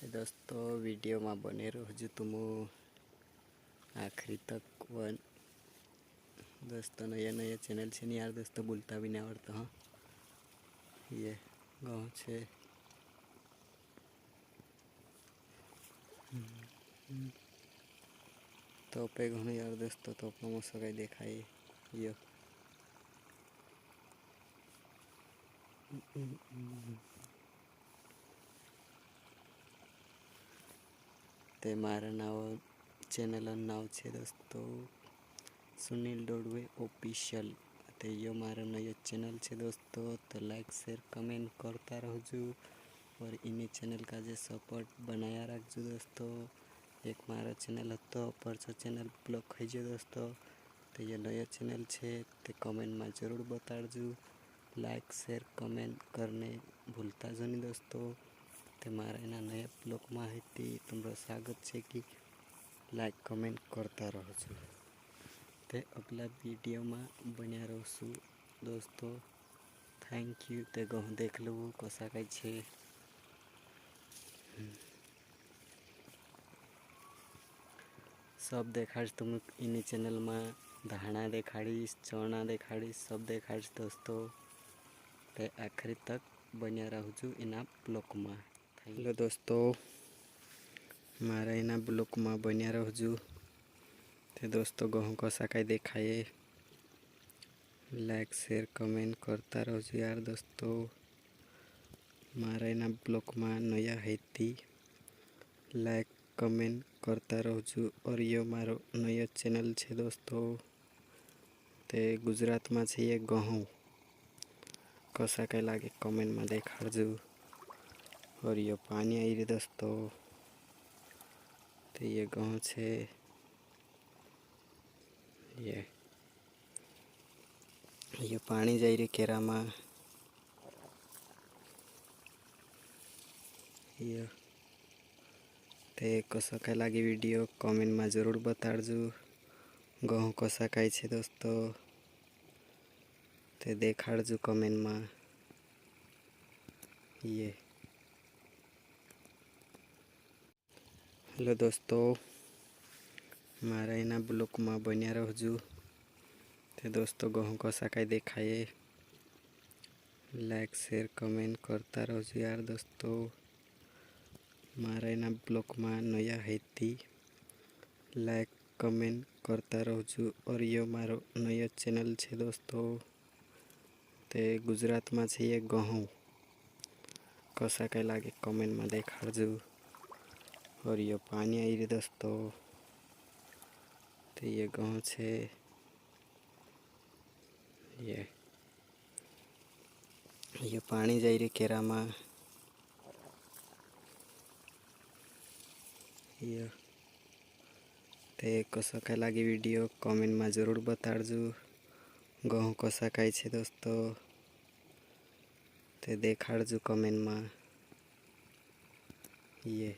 दोस्तों वीडियो में बने रहो तुम आखिरी तक वन। दोस्तों नया नया चैनल से नहीं यार दोस्तों, बोलता भी नहीं आवड़ता। हाँ ये गाँव से तो पे घणो यार दोस्तों तो अपना मस्त कहीं देखाई ये ते मारा नाव चैनल नाव छे दोस्तों सुनील डोडवे ऑफिशियल। तो यो मारा नया चैनल छे दोस्तों, तो लाइक शेयर कमेंट करता रहो और इन्हीं चैनल का जो सपोर्ट बनाया रखो दोस्तों। एक मारा चैनल तो परसो चैनल ब्लॉक हो जाए दोस्तों, तो ये नया चैनल छे तो कमेंट में जरूर बताड़जू। लाइक शेयर कमेंट करने भूलता जो नहीं दोस्तों। तो मारा एना नया ब्लॉग में है तुम्हारा स्वागत है कि लाइक कमेंट करता रहो छो। तो अगला वीडियो में बन्या रहो दोस्तों। Thank you. तो गह देख लो कसा कई छे। सब देखाड़ीश तुम इन्हीं चैनल में, धाणा देखाड़ीश, चना देखाड़ीश, सब देखाड़ीश दोस्तों। तो आखिरी तक बन्या रहो इना ब्लॉग में। हेलो दोस्तों मारा इना ब्लॉग में बन्या रहो। तो दोस्तों गहूँ कसा कई देखाए, लाइक शेयर कमेंट करता रहो यार दोस्तों। मारा इना ब्लॉग में नया है लाइक कमेंट करता रहो। और यो मारो नया चैनल छे दोस्तों। ते गुजरात में छे ये गहूँ कसा कई लागे कमेंट में देखाड़जू। और यो पानी आई रही दोस्तों, तो ये गहूँ छे ये पानी जाई रही केरा में। ये ते कसा कई लागे वीडियो कमेंट में जरूर बताड़जू। गहूँ कसा कई छे दोस्तों ते देखाड़जू कमेंट में। ये हेलो दोस्तों मारा इना ब्लॉग में बन्या रहो। तो दोस्तों गहूँ कसा कई देखाए, लाइक शेयर कमेंट करता रहो यार दोस्तों। मारा इना ब्लॉग में नया है लाइक कमेंट करता रहो। और यो मारो नया चैनल छे दोस्तों। ते गुजरात में छे ये गहूँ कसा कई लागे कमेंट में देखाड़जू। और यो पानी आई रही दोस्तों, तो ये गहूँ छे ये पानी जाई रही केरा में। ये ते कसा कई लागे वीडियो कमेंट में जरूर बताड़जू। गहूँ कसा कई छे दोस्तों ते देखाड़जू कमेंट में। ये